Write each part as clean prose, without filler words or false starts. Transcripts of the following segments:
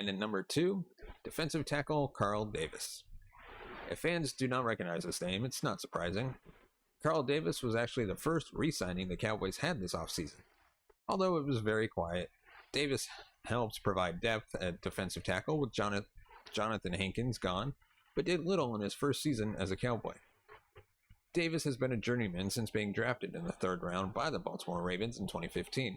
And at number 2, defensive tackle Carl Davis. If fans do not recognize this name, it's not surprising. Carl Davis was actually the first re-signing the Cowboys had this offseason. Although it was very quiet, Davis helps provide depth at defensive tackle with Jonathan Hankins gone, but did little in his first season as a Cowboy. Davis has been a journeyman since being drafted in the 3rd round by the Baltimore Ravens in 2015.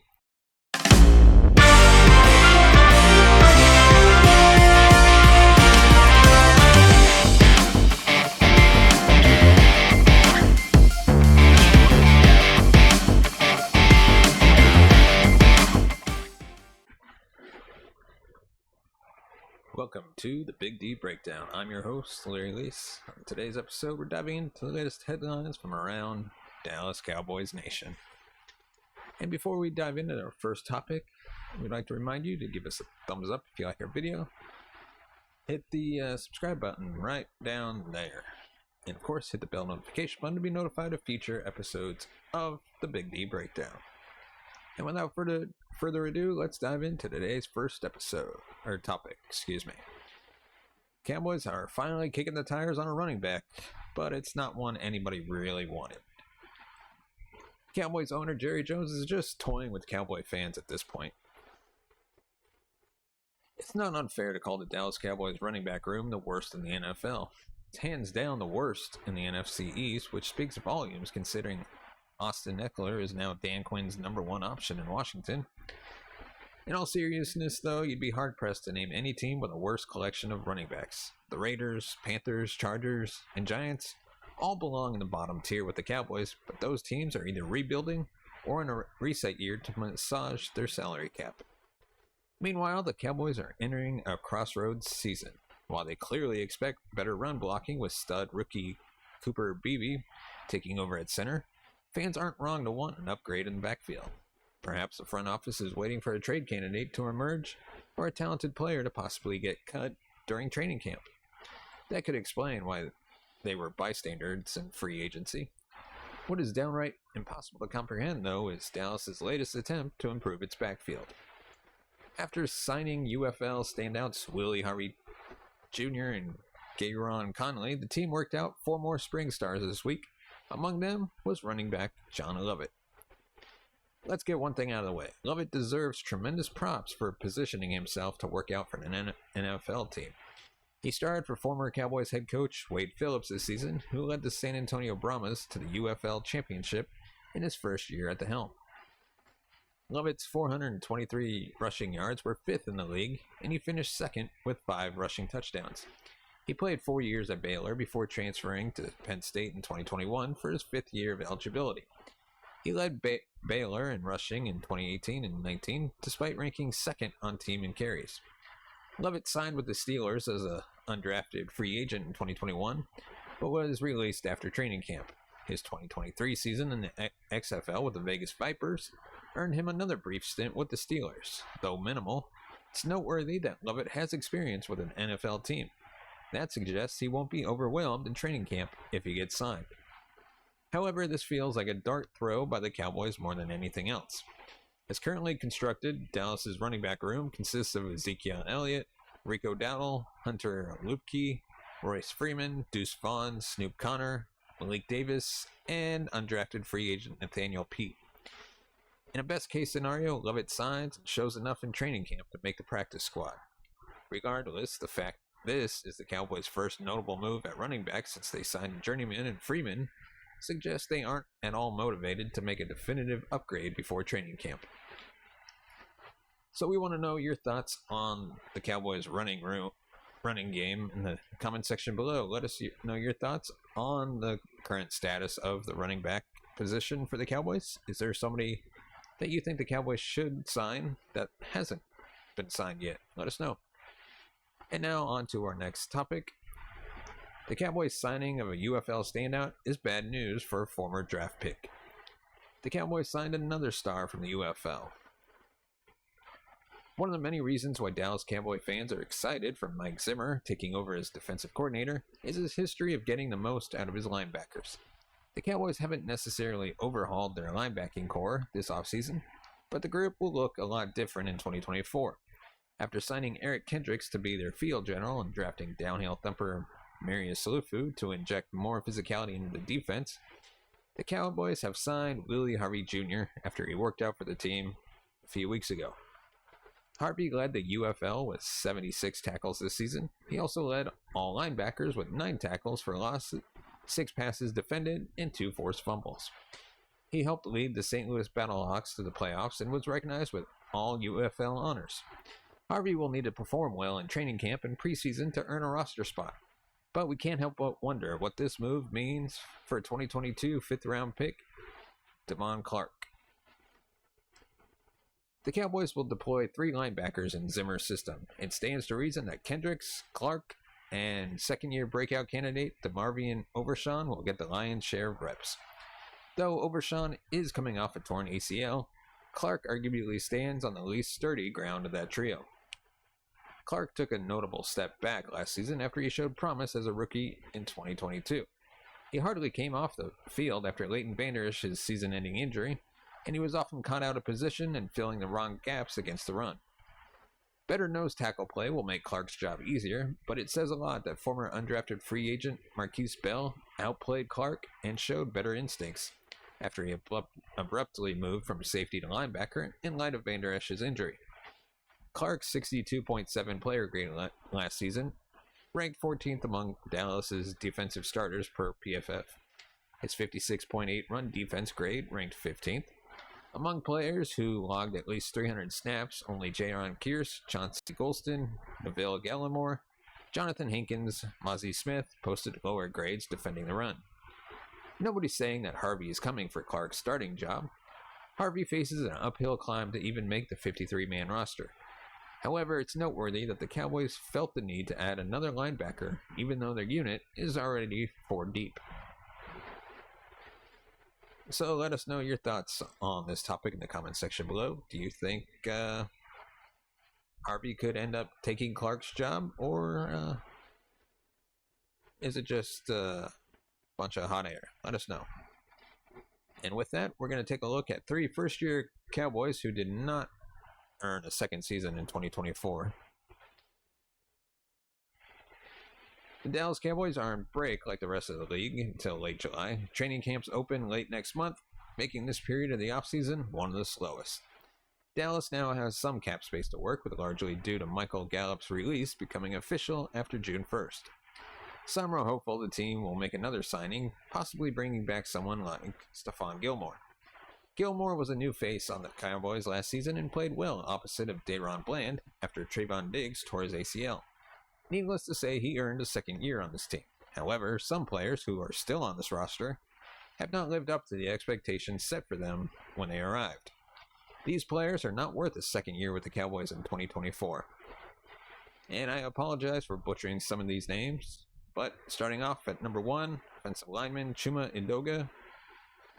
Welcome to the Big D Breakdown. I'm your host, Larry Lease. On today's episode, we're diving into the latest headlines from around Dallas Cowboys Nation. And before we dive into our first topic, we'd like to remind you to give us a thumbs up if you like our video. Hit the subscribe button right down there. And of course, hit the bell notification button to be notified of future episodes of the Big D Breakdown. And without further ado, let's dive into today's first topic. Cowboys are finally kicking the tires on a running back, but it's not one anybody really wanted. Cowboys owner Jerry Jones is just toying with Cowboy fans at this point. It's not unfair to call the Dallas Cowboys running back room the worst in the NFL. It's hands down the worst in the NFC East, which speaks volumes considering Austin Eckler is now Dan Quinn's number 1 option in Washington. In all seriousness, though, you'd be hard-pressed to name any team with a worse collection of running backs. The Raiders, Panthers, Chargers, and Giants all belong in the bottom tier with the Cowboys, but those teams are either rebuilding or in a reset year to massage their salary cap. Meanwhile, the Cowboys are entering a crossroads season. While they clearly expect better run blocking with stud rookie Cooper Beebe taking over at center, fans aren't wrong to want an upgrade in the backfield. Perhaps the front office is waiting for a trade candidate to emerge or a talented player to possibly get cut during training camp. That could explain why they were bystanders in free agency. What is downright impossible to comprehend, though, is Dallas's latest attempt to improve its backfield. After signing UFL standouts Willie Harvey Jr. and Gayron Conley, the team worked out 4 more spring stars this week. Among them was running back John Lovett. Let's get one thing out of the way. Lovett deserves tremendous props for positioning himself to work out for an NFL team. He starred for former Cowboys head coach Wade Phillips this season, who led the San Antonio Brahmas to the UFL championship in his first year at the helm. Lovett's 423 rushing yards were 5th in the league, and he finished 2nd with 5 rushing touchdowns. He played 4 years at Baylor before transferring to Penn State in 2021 for his 5th year of eligibility. He led Baylor in rushing in 2018 and 19, despite ranking 2nd on team in carries. Lovett signed with the Steelers as an undrafted free agent in 2021, but was released after training camp. His 2023 season in the XFL with the Vegas Vipers earned him another brief stint with the Steelers. Though minimal, it's noteworthy that Lovett has experience with an NFL team. That suggests he won't be overwhelmed in training camp if he gets signed. However, this feels like a dart throw by the Cowboys more than anything else. As currently constructed, Dallas's running back room consists of Ezekiel Elliott, Rico Dowdle, Hunter Luepke, Royce Freeman, Deuce Vaughn, Snoop Connor, Malik Davis, and undrafted free agent Nathaniel Pete. In a best-case scenario, Lovett signs and shows enough in training camp to make the practice squad. Regardless, the fact this is the Cowboys' first notable move at running back since they signed Journeyman and Freeman suggests they aren't at all motivated to make a definitive upgrade before training camp. So we want to know your thoughts on the Cowboys' running game in the comment section below. Let us know your thoughts on the current status of the running back position for the Cowboys. Is there somebody that you think the Cowboys should sign that hasn't been signed yet? Let us know. And now on to our next topic. The Cowboys signing of a UFL standout is bad news for a former draft pick. The Cowboys signed another star from the UFL. One of the many reasons why Dallas Cowboy fans are excited for Mike Zimmer taking over as defensive coordinator is his history of getting the most out of his linebackers. The Cowboys haven't necessarily overhauled their linebacking core this offseason, but the group will look a lot different in 2024. After signing Eric Kendricks to be their field general and drafting downhill thumper Marius Salufu to inject more physicality into the defense, the Cowboys have signed Willie Harvey Jr. after he worked out for the team a few weeks ago. Harvey led the UFL with 76 tackles this season. He also led all linebackers with 9 tackles for loss, 6 passes defended, and 2 forced fumbles. He helped lead the St. Louis Battlehawks to the playoffs and was recognized with all UFL honors. Harvey will need to perform well in training camp and preseason to earn a roster spot. But we can't help but wonder what this move means for 2022 fifth-round pick Devon Clark. The Cowboys will deploy 3 linebackers in Zimmer's system. It stands to reason that Kendricks, Clark, and second-year breakout candidate DeMarvion Overshawn will get the lion's share of reps. Though Overshawn is coming off a torn ACL, Clark arguably stands on the least sturdy ground of that trio. Clark took a notable step back last season after he showed promise as a rookie in 2022. He hardly came off the field after Leighton Vander Esch's season-ending injury, and he was often caught out of position and filling the wrong gaps against the run. Better nose tackle play will make Clark's job easier, but it says a lot that former undrafted free agent Marquise Bell outplayed Clark and showed better instincts after he abruptly moved from safety to linebacker in light of Vander Esch's injury. Clark's 62.7 player grade last season ranked 14th among Dallas's defensive starters per PFF. His 56.8 run defense grade ranked 15th. Among players who logged at least 300 snaps, only Jaron Kearse, Chauncey Golston, Neville Gallimore, Jonathan Hankins, Mozzie Smith posted lower grades defending the run. Nobody's saying that Harvey is coming for Clark's starting job. Harvey faces an uphill climb to even make the 53-man roster. However, it's noteworthy that the Cowboys felt the need to add another linebacker, even though their unit is already 4 deep. So let us know your thoughts on this topic in the comment section below. Do you think Harvey could end up taking Clark's job, or is it just a bunch of hot air? Let us know. And with that, we're going to take a look at 3 first-year Cowboys who did not earn a second season in 2024. The Dallas Cowboys are on break like the rest of the league until late July. Training camps open late next month, making this period of the offseason one of the slowest. Dallas now has some cap space to work with, largely due to Michael Gallup's release becoming official after June 1st. Some are hopeful the team will make another signing, possibly bringing back someone like Stephon Gilmore. Gilmore was a new face on the Cowboys last season and played well opposite of Daron Bland after Trayvon Diggs tore his ACL. Needless to say, he earned a second year on this team. However, some players who are still on this roster have not lived up to the expectations set for them when they arrived. These players are not worth a second year with the Cowboys in 2024. And I apologize for butchering some of these names, but starting off at number 1, offensive lineman Chuma Edoga.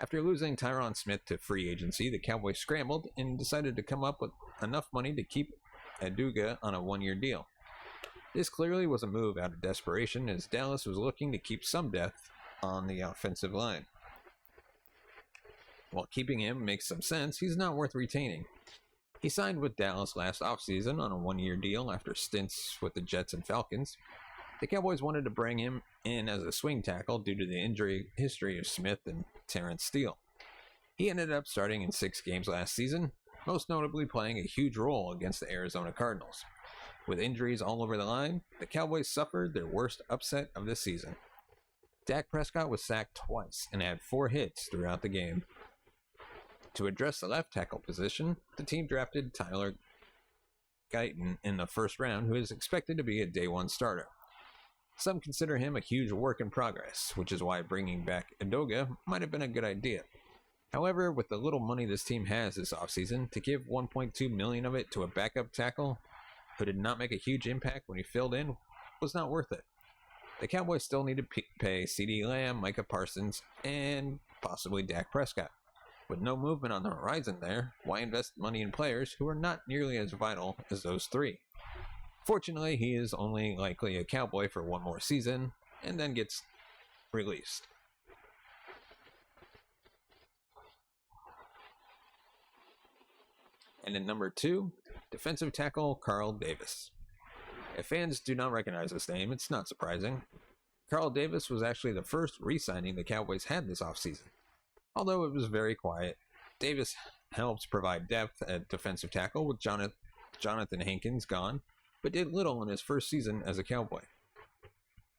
After losing Tyron Smith to free agency, the Cowboys scrambled and decided to come up with enough money to keep Edoga on a 1-year deal. This clearly was a move out of desperation, as Dallas was looking to keep some depth on the offensive line. While keeping him makes some sense, he's not worth retaining. He signed with Dallas last offseason on a 1-year deal after stints with the Jets and Falcons. The Cowboys wanted to bring him in as a swing tackle due to the injury history of Smith and Terrence Steele. He ended up starting in 6 games last season, most notably playing a huge role against the Arizona Cardinals. With injuries all over the line, the Cowboys suffered their worst upset of the season. Dak Prescott was sacked twice and had 4 hits throughout the game. To address the left tackle position, the team drafted Tyler Guyton in the first round, who is expected to be a day 1 starter. Some consider him a huge work in progress, which is why bringing back Edoga might have been a good idea. However, with the little money this team has this offseason, to give $1.2 million of it to a backup tackle who did not make a huge impact when he filled in was not worth it. The Cowboys still need to pay CeeDee Lamb, Micah Parsons, and possibly Dak Prescott. With no movement on the horizon there, why invest money in players who are not nearly as vital as those 3? Fortunately, he is only likely a Cowboy for 1 more season, and then gets released. And in number 2, defensive tackle Carl Davis. If fans do not recognize this name, it's not surprising. Carl Davis was actually the first re-signing the Cowboys had this offseason. Although it was very quiet, Davis helps provide depth at defensive tackle with Jonathan Hankins gone, but did little in his first season as a Cowboy.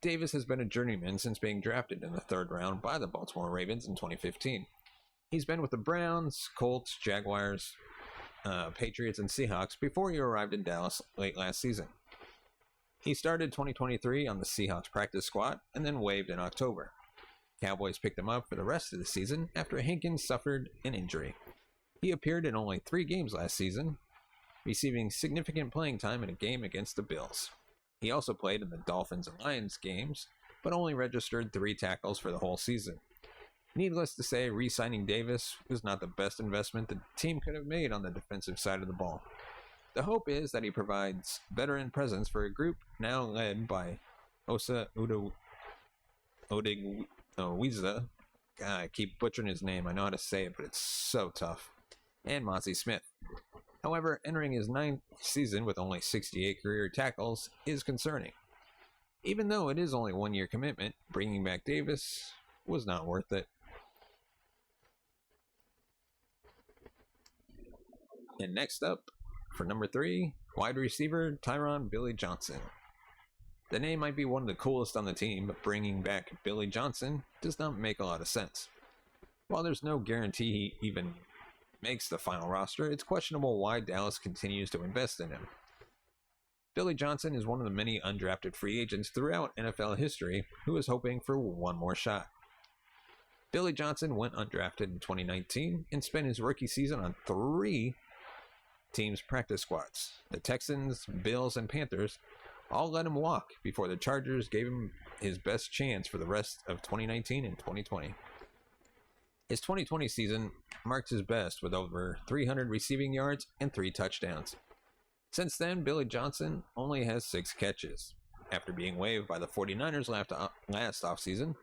Davis has been a journeyman since being drafted in the 3rd round by the Baltimore Ravens in 2015. He's been with the Browns, Colts, Jaguars, Patriots, and Seahawks before he arrived in Dallas late last season. He started 2023 on the Seahawks practice squad and then waived in October. Cowboys picked him up for the rest of the season after Hankins suffered an injury. He appeared in only 3 games last season, receiving significant playing time in a game against the Bills. He also played in the Dolphins and Lions games, but only registered 3 tackles for the whole season. Needless to say, re-signing Davis was not the best investment the team could have made on the defensive side of the ball. The hope is that he provides veteran presence for a group now led by Osa Odigwiza. I keep butchering his name. I know how to say it, but it's so tough. And Mozzie Smith. However, entering his 9th season with only 68 career tackles is concerning. Even though it is only 1-year commitment, bringing back Davis was not worth it. And next up, for number 3, wide receiver Tyron Billy Johnson. The name might be one of the coolest on the team, but bringing back Billy Johnson does not make a lot of sense. While there's no guarantee he even makes the final roster, it's questionable why Dallas continues to invest in him. Billy Johnson is one of the many undrafted free agents throughout NFL history who is hoping for one more shot. Billy Johnson went undrafted in 2019 and spent his rookie season on 3 teams' practice squads. The Texans, Bills, and Panthers all let him walk before the Chargers gave him his best chance for the rest of 2019 and 2020. His 2020 season marked his best with over 300 receiving yards and 3 touchdowns. Since then, Billy Johnson only has 6 catches. After being waived by the 49ers last offseason,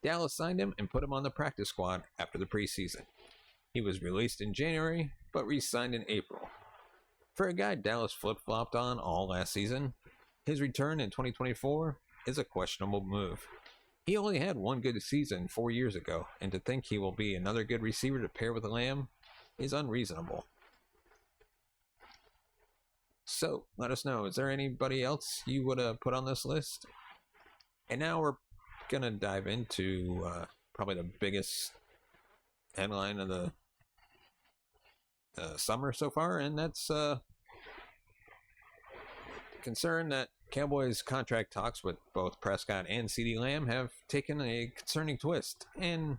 Dallas signed him and put him on the practice squad after the preseason. He was released in January, but re-signed in April. For a guy Dallas flip-flopped on all last season, his return in 2024 is a questionable move. He only had 1 good season 4 years ago, and to think he will be another good receiver to pair with Lamb is unreasonable. So, let us know, is there anybody else you would put on this list? And now we're going to dive into probably the biggest headline of the summer so far, and that's concern that Cowboys contract talks with both Prescott and CeeDee Lamb have taken a concerning twist, and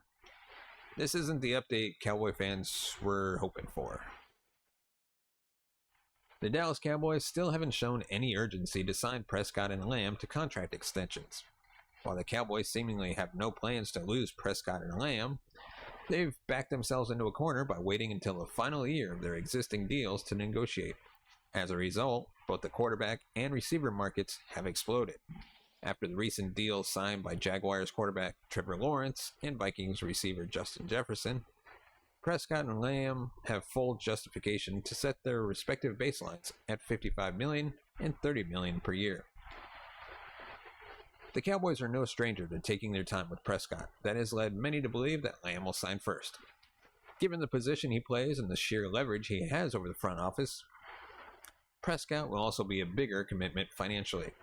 this isn't the update Cowboy fans were hoping for. The Dallas Cowboys still haven't shown any urgency to sign Prescott and Lamb to contract extensions. While the Cowboys seemingly have no plans to lose Prescott and Lamb, they've backed themselves into a corner by waiting until the final year of their existing deals to negotiate. As a result, both the quarterback and receiver markets have exploded. After the recent deals signed by Jaguars quarterback Trevor Lawrence and Vikings receiver Justin Jefferson, Prescott and Lamb have full justification to set their respective baselines at $55 million and $30 million per year. The Cowboys are no stranger to taking their time with Prescott. That has led many to believe that Lamb will sign first. Given the position he plays and the sheer leverage he has over the front office, Prescott will also be a bigger commitment financially.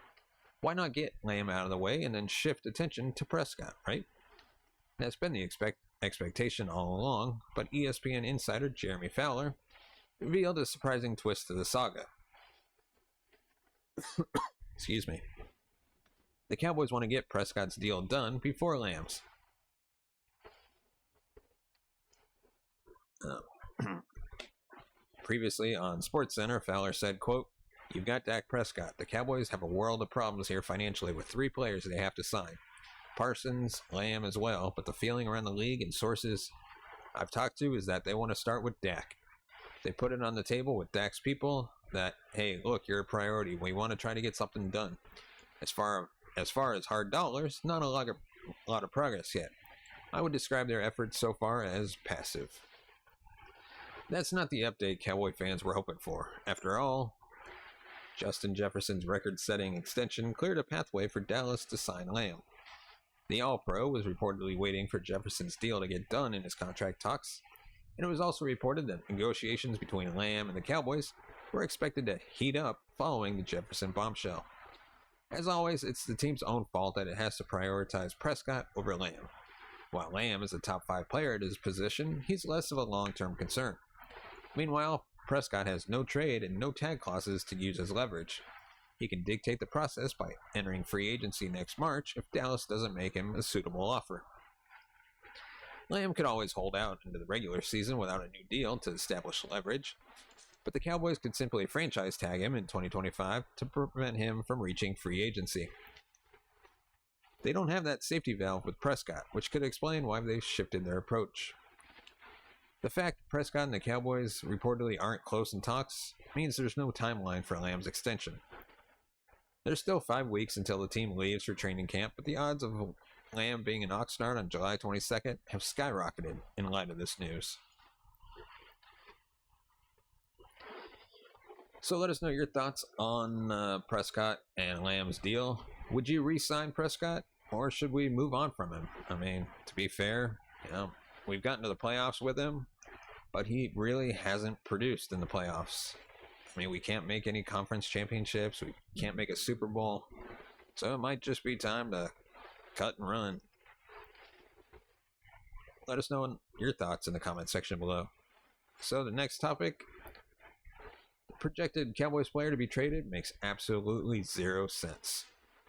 Why not get Lamb out of the way and then shift attention to Prescott, right? That's been the expectation all along, but ESPN insider Jeremy Fowler revealed a surprising twist to the saga. Excuse me. The Cowboys want to get Prescott's deal done before Lamb's. Previously on SportsCenter, Fowler said, quote, "You've got Dak Prescott. The Cowboys have a world of problems here financially with 3 players they have to sign. Parsons, Lamb as well, but the feeling around the league and sources I've talked to is that they want to start with Dak. They put it on the table with Dak's people that, hey, look, you're a priority. We want to try to get something done. As far as hard dollars, not a lot of progress yet. I would describe their efforts so far as passive." That's not the update Cowboy fans were hoping for. After all, Justin Jefferson's record-setting extension cleared a pathway for Dallas to sign Lamb. The All-Pro was reportedly waiting for Jefferson's deal to get done in his contract talks, and it was also reported that negotiations between Lamb and the Cowboys were expected to heat up following the Jefferson bombshell. As always, it's the team's own fault that it has to prioritize Prescott over Lamb. While Lamb is a top 5 player at his position, he's less of a long-term concern. Meanwhile, Prescott has no trade and no tag clauses to use as leverage. He can dictate the process by entering free agency next March if Dallas doesn't make him a suitable offer. Lamb could always hold out into the regular season without a new deal to establish leverage, but the Cowboys could simply franchise tag him in 2025 to prevent him from reaching free agency. They don't have that safety valve with Prescott, which could explain why they've shifted their approach. The fact Prescott and the Cowboys reportedly aren't close in talks means there's no timeline for Lamb's extension. There's still 5 weeks until the team leaves for training camp, but the odds of Lamb being an Oxnard on July 22nd have skyrocketed in light of this news. So let us know your thoughts on Prescott and Lamb's deal. Would you re-sign Prescott, or should we move on from him? I mean, to be fair, we've gotten to the playoffs with him, but he really hasn't produced in the playoffs. I mean, we can't make any conference championships. We can't make a Super Bowl. So it might just be time to cut and run. Let us know your thoughts in the comment section below. So the next topic, the projected Cowboys player to be traded makes absolutely 0 sense.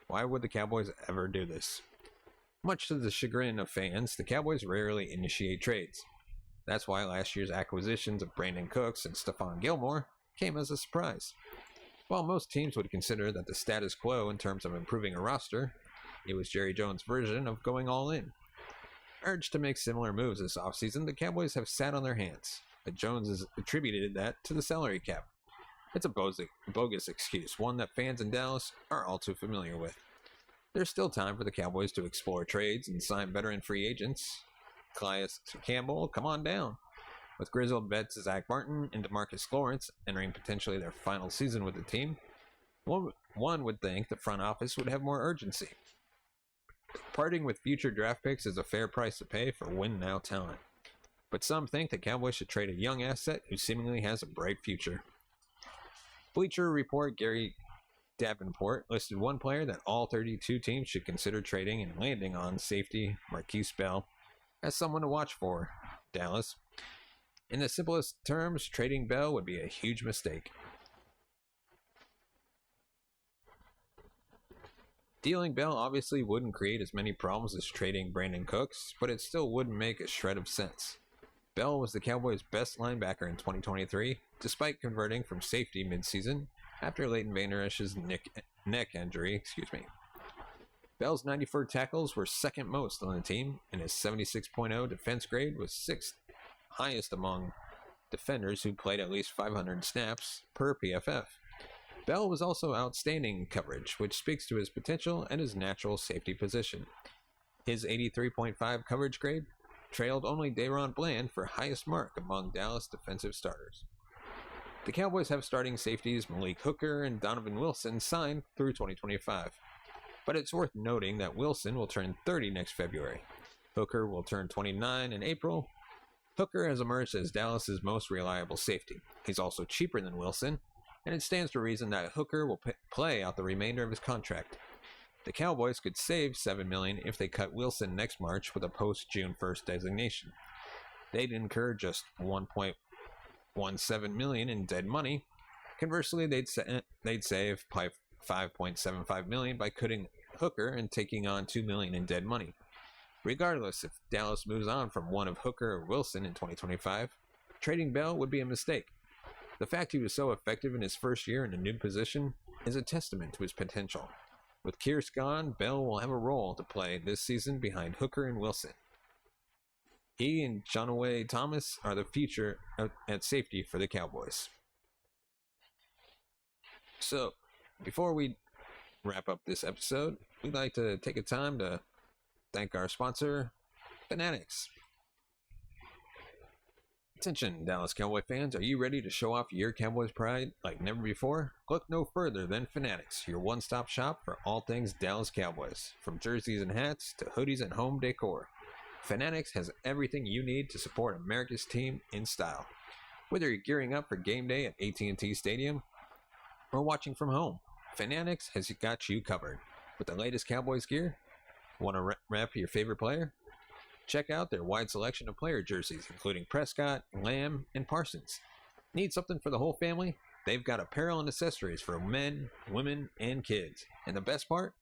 Why would the Cowboys ever do this? Much to the chagrin of fans, the Cowboys rarely initiate trades. That's why last year's acquisitions of Brandon Cooks and Stephon Gilmore came as a surprise. While most teams would consider that the status quo in terms of improving a roster, it was Jerry Jones' version of going all in. Urged to make similar moves this offseason, the Cowboys have sat on their hands, but Jones has attributed that to the salary cap. It's a bogus excuse, one that fans in Dallas are all too familiar with. There's still time for the Cowboys to explore trades and sign veteran free agents. Calais Campbell, come on down. With grizzled vets Zach Martin and DeMarcus Lawrence entering potentially their final season with the team, one would think the front office would have more urgency. Parting with future draft picks is a fair price to pay for win-now talent. But some think the Cowboys should trade a young asset who seemingly has a bright future. Bleacher Report Gary Davenport listed one player that all 32 teams should consider trading and landing on, safety Marquise Bell, as someone to watch for, Dallas. In the simplest terms, trading Bell would be a huge mistake. Dealing Bell obviously wouldn't create as many problems as trading Brandon Cooks, but it still wouldn't make a shred of sense. Bell was the Cowboys' best linebacker in 2023, despite converting from safety midseason after Leighton Vander Esch's neck injury. Bell's 94 tackles were second most on the team, and his 76.0 defense grade was 6th highest among defenders who played at least 500 snaps per PFF. Bell was also outstanding in coverage, which speaks to his potential and his natural safety position. His 83.5 coverage grade trailed only Daron Bland for highest mark among Dallas defensive starters. The Cowboys have starting safeties Malik Hooker and Donovan Wilson signed through 2025. But it's worth noting that Wilson will turn 30 next February. Hooker will turn 29 in April. Hooker has emerged as Dallas's most reliable safety. He's also cheaper than Wilson, and it stands to reason that Hooker will play out the remainder of his contract. The Cowboys could save $7 million if they cut Wilson next March with a post-June 1st designation. They'd incur just $1.17 million in dead money. Conversely, they'd save $5.75 million by cutting Hooker and taking on $2 million in dead money. Regardless, if Dallas moves on from one of Hooker or Wilson in 2025, trading Bell would be a mistake. The fact he was so effective in his first year in a new position is a testament to his potential. With Kearse gone, Bell will have a role to play this season behind Hooker and Wilson. He and Jonaway Thomas are the future at safety for the Cowboys. So, before we wrap up this episode, we'd like to take a time to thank our sponsor, Fanatics. Attention, Dallas Cowboy fans, are you ready to show off your Cowboys pride like never before? Look no further than Fanatics, your one-stop shop for all things Dallas Cowboys. From jerseys and hats to hoodies and home decor, Fanatics has everything you need to support America's team in style. Whether you're gearing up for game day at AT&T Stadium or watching from home, Fanatics has got you covered. With the latest Cowboys gear, want to rep your favorite player? Check out their wide selection of player jerseys, including Prescott, Lamb, and Parsons. Need something for the whole family? They've got apparel and accessories for men, women, and kids. And the best part?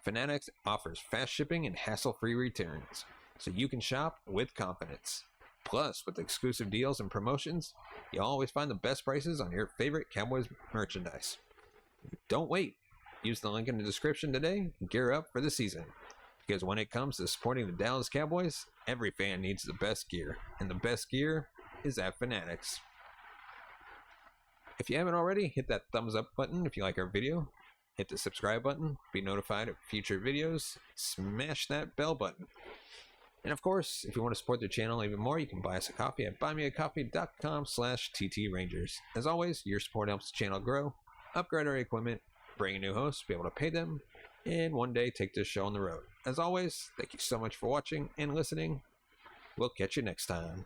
Fanatics offers fast shipping and hassle-free returns, so you can shop with confidence. Plus, with exclusive deals and promotions, you'll always find the best prices on your favorite Cowboys merchandise. Don't wait. Use the link in the description today and gear up for the season. Because when it comes to supporting the Dallas Cowboys, every fan needs the best gear, and the best gear is at Fanatics. If you haven't already, hit that thumbs up button if you like our video, hit the subscribe button, be notified of future videos, smash that bell button. And of course, if you want to support the channel even more, you can buy us a coffee at buymeacoffee.com/TTRangers. As always, your support helps the channel grow, upgrade our equipment, bring in new hosts, be able to pay them, and one day take this show on the road. As always, thank you so much for watching and listening. We'll catch you next time.